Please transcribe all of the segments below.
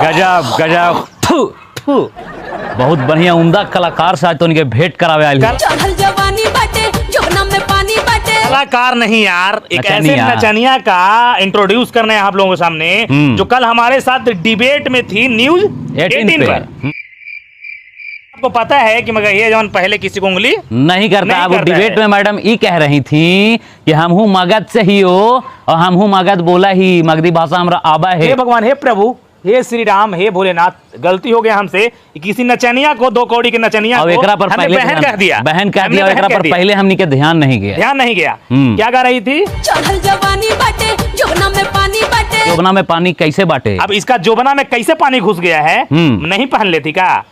गजब गजब। थू, थू। बहुत बढ़िया उम्दा कलाकार से आज तो उनके भेंट करावे आयल। कलाकार नहीं यार, एक ऐसे नचनिया का इंट्रोड्यूस करने हैं आप लोगों के सामने जो कल हमारे साथ डिबेट में थी न्यूज 18 पर। आपको पता है कि मगर ये जवान पहले किसी को उंगली नहीं करता। अब डिबेट में मैडम ये कह रही थी कि हम हूँ मगध से ही हो और हम हूँ मगध बोला ही, मगधी भाषा हमारा आबा है। हे भगवान, हे प्रभु, हे श्री राम, हे भोलेनाथ, गलती हो गया हमसे। किसी नचनिया को, 2 कौड़ी के नचनिया को एकरा पर पहले बहन कह दिया, बहन कह दिया। एकरा पर पहले हमनी के ध्यान नहीं गया। क्या गा रही थी? जोबना में पानी कैसे बांटे। अब इसका जोबना में कैसे पानी घुस गया है, नहीं पहन लेती का?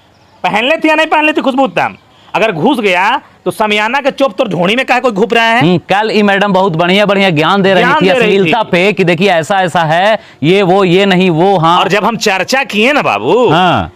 पहन लेती या नहीं पहन लेती खुशबू उत्तम? अगर घुस गया तो समियाना के चोप तो ढोणी में कहा कोई घुप रहा है। कल ये मैडम बहुत बढ़िया बढ़िया ज्ञान दे रही थी अश्लीलता पे कि देखिए ऐसा ऐसा है, ये वो, ये नहीं वो। हाँ, और जब हम चर्चा किए ना बाबू, हाँ,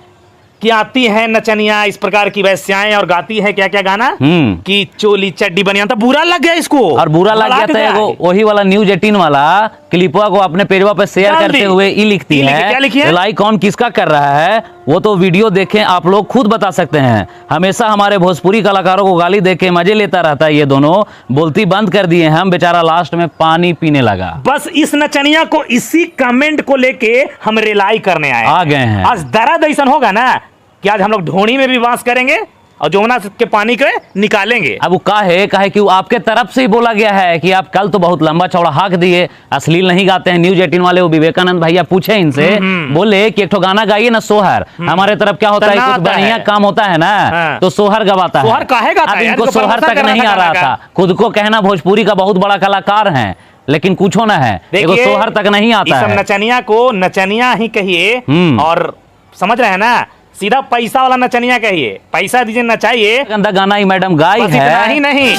कि आती है नचनिया इस प्रकार की वैश्याएं और गाती है क्या क्या गाना कि चोली चड्डी बनिया, तो बुरा लग गया इसको। और बुरा लग गया था वही वाला न्यूज 18 वाला क्लिपवा को अपने पेजवा पे शेयर करते हुए ये लिखती है, क्या लिखी है? लाइक कौन किसका कर रहा है वो तो वीडियो देखें, आप लोग खुद बता सकते हैं। हमेशा हमारे भोजपुरी कलाकारों को गाली देके मजे लेता रहता है ये दोनों, बोलती बंद कर दिए हम, बेचारा लास्ट में पानी पीने लगा। बस इस नचनिया को इसी कमेंट को लेके हम रिलाई करने आए, आ गए हैं। आज दर्द ऐसा होगा ना कि आज हम लोग ढोणी में भी वास करेंगे और जमुना के पानी के निकालेंगे। अब वो काहे कि वो आपके तरफ से ही बोला गया है कि आप कल तो बहुत लंबा चौड़ा हाक दिए, अश्लील नहीं गाते हैं। न्यूज 18 वाले वो विवेकानंद भैया पूछे इनसे, बोले कि एक ठो गाना गाइए ना सोहर। हमारे तरफ क्या होता है, कुछ बढ़िया काम होता है ना तो सोहर गवाता है। सोहर काहे गाता है? इनको सोहर तक नहीं आ रहा था। खुद को कहना भोजपुरी का बहुत बड़ा कलाकार है, लेकिन कुछ होना है, सोहर तक नहीं आता है। नचनिया को नचनिया ही कहिए और समझ रहे हैं ना, सीधा पैसा वाला नचनिया कहिए, पैसा दीजिए नचाइए। गंदा गाना ही मैडम गाई है। ही नहीं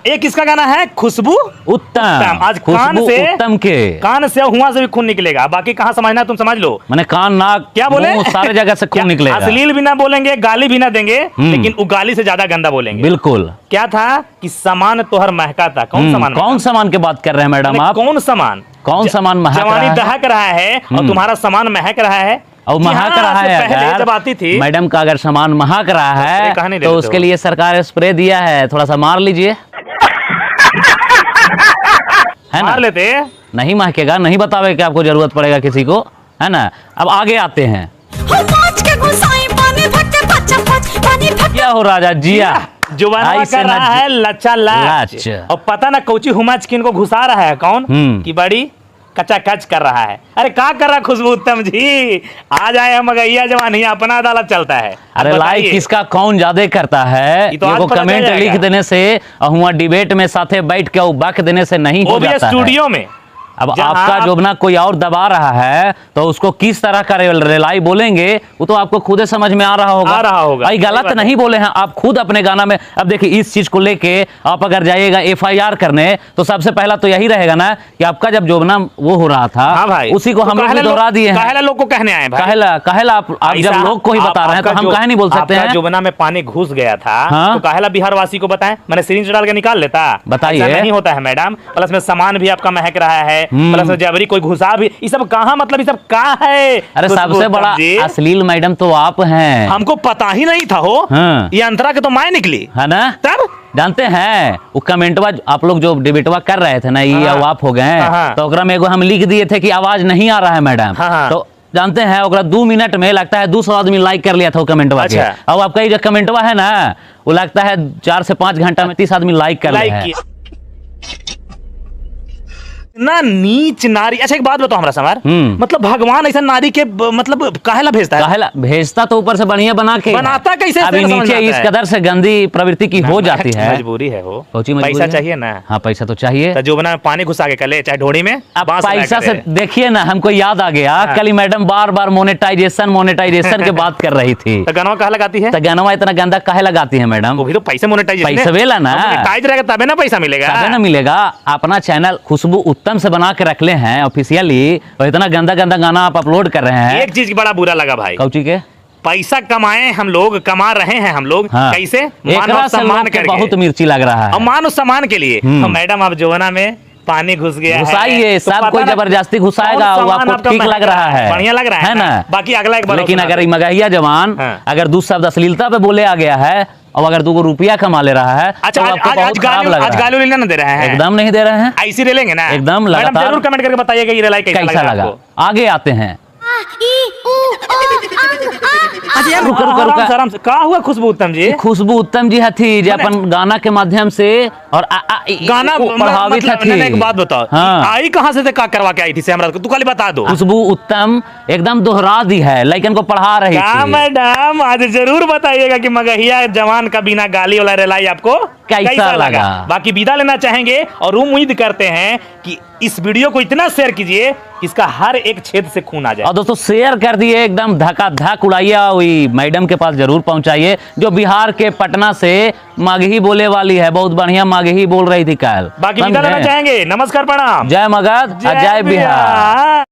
एक किसका गाना है? खुशबू उत्तम। आज कान से उत्तम से हुआ से भी खून निकलेगा, बाकी कहाँ समझना तुम समझ लो। मैंने कान नाक क्या बोले, सारे जगह से खून निकलेगा। अश्लील भी ना बोलेंगे, गाली भी ना देंगे, लेकिन वो गाली से ज्यादा गंदा बोलेंगे। बिल्कुल। क्या था कि सामान तोहर महका था। कौन सामान? कौन सामान की बात कर रहे हैं मैडम आप? कौन सामान? कौन सामान महक रहा है? जवानी दहक रहा है और तुम्हारा सामान महक रहा है। और महक रहा है, पहले जब आती थी मैडम का अगर सामान महक रहा है तो उसके लिए सरकार स्प्रे दिया है, थोड़ा सा मार लीजिए। है ना? मार लेते नहीं महकेगा, नहीं बतावे कि आपको जरूरत पड़ेगा किसी को, है ना। अब आगे आते हैं। क्या हो राजा जिया जो कर रहा है लच्चा लाच, और पता ना कोची हुमाच किन को घुसा रहा है कौन की बड़ी कच्चा कच कर रहा है। अरे क्या कर रहा खुशबू उत्तम जी, आ जाए हम गैया जवान ही अपना अदालत चलता है। अरे लाइक किसका कौन ज्यादा करता है ये तो कमेंट लिख देने से और हुआ डिबेट में साथे बैठ के बक देने से नहीं हो जाता है। स्टूडियो में अब आपका जोबना कोई और दबा रहा है तो उसको किस तरह का रिलाई बोलेंगे वो तो आपको खुद समझ में आ रहा होगा। भाई गलत नहीं बोले हैं आप खुद अपने गाना में। अब देखिए इस चीज को लेके आप अगर जाइएगा FIR करने तो सबसे पहला तो यही रहेगा ना कि आपका जब जोबना वो हो रहा था, हाँ भाई, उसी को हम लोग दोहरा दिए हैं। लोग को कहने आए भाई, कहला आप जब लोग को ही बता रहे हैं तो हम कहे नहीं बोल सकते हैं। जोबना में पानी घुस गया था तो कहला बिहार वासी को बताएं, मैंने सिरिंज डाल के निकाल लेता। बताइए, नहीं होता है मैडम। प्लस में सामान भी आपका महक रहा है, प्लस में जबरी कोई घुसा भी, ये सब कहाँ, मतलब ये सब कहाँ है? अरे सबसे बड़ा अश्लील मैडम तो आप हैं। हमको पता ही नहीं था हो। ये अंतरा के तो माय निकली है ना। तब जानते हैं वो कमेंटवा आप लोग जो डिबेटवा कर रहे थे ना, ये आप हो गए तो ओकरा में एगो हम लिख दिए थे कि आवाज नहीं आ रहा है मैडम। तो जानते हैं ओकरा 2 मिनट में लगता है 200 आदमी लाइक कर लिया था वो कमेंटवा के। अब आपका ये जो कमेंटवा है ना वो लगता है 4 से 5 घंटा में 30 आदमी लाइक कर लिया है। ना नीच नारी। अच्छा एक बात बताओ हमरा समार, मतलब भगवान ऐसा नारी के मतलब काहेला भेजता है? काहेला भेजता तो ऊपर से बढ़िया बना के बनाता कैसे? अभी नीचे इस कदर से गंदी प्रवृत्ति की हो जाती है। मजबूरी है वो, पैसा चाहिए ना। हाँ पैसा तो चाहिए, तो जो बना पानी घुसा के कले चाहे ढोड़ी में। अब पैसा से देखिए ना, हमको याद आ गया कल मैडम बार बार मोनेटाइजेशन के बात कर रही थी। तो गाना कहा लगाती है? तो गाना इतना गंदा काहे लगाती है मैडम? वो भी तो पैसे मोनेटाइजेशन, पैसा वेला ना, रहेगा तबे ना पैसा मिलेगा। तबे ना मिलेगा। अपना चैनल खुशबू उत्तम से बना के रख ले हैं ऑफिशियली, और इतना गंदा गंदा गाना आप अपलोड कर रहे हैं। एक चीज बड़ा बुरा लगा भाई, कौची के पैसा कमाए हम लोग, कमा रहे हैं हम लोग। हाँ। कैसे? एकरा मानव से सम्मान लोग के करके। बहुत मिर्ची लग रहा है और मानव सम्मान के लिए तो मैडम आप जोना में पानी घुस गया है, घुसाइए, तो सब पता कोई ना जबरदस्ती घुसाएगा, कौन वो सामान आपको आपका ठीक लग महंगा रहा है, बढ़िया लग रहा है ना? बाकी अगला एक बार लेकिन सुना अगर दो। ये मगहिया जवान हाँ। अगर 2 शब्द अश्लीलता पे बोले आ गया है और अगर 2 रुपया कमा ले रहा है अच्छा, तो आपको बहुत खराब लग आज रहा है। गाली ना दे रहे हैं? एकदम नहीं दे रहे हैं, ऐसी ले लेंगे ना? एकदम मैडम लगातार। जरूर कमेंट करके बताइएगा ये रिलाई कैसा लगा। आपको। आगे आते हैं। रुको रुको रुको, आराम से। कहाँ हुआ खुशबू उत्तम जी? खुशबू उत्तम जी हथी जो अपन गाना के माध्यम से और गाना प्रभावित मतलब, हथी। एक बात बताओ, हाँ। आई कहाँ से का करवा के आई थी से हमरा को? तू खाली बता दो। खुशबू उत्तम एकदम दोहरा दी है, लेकिन को पढ़ा रही क्या थी। मैडम आज जरूर बताइएगा कि मगहिया जवान का बिना गाली वाला रिलाई आपको कैसा लगा? बाकी विदा लेना चाहेंगे और उम्मीद करते हैं कि इस वीडियो को इतना शेयर कीजिए कि इसका हर एक क्षेत्र से खून आ जाए। और दोस्तों शेयर कर दिए, एकदम धक उड़ाइए, वही मैडम के पास जरूर पहुंचाइए जो बिहार के पटना से मगही बोले वाली है, बहुत बढ़िया मगही बोल रही थी कल। बाकी विदा लेना चाहेंगे। नमस्कार, प्रणाम, जय मगध, जय बिहार।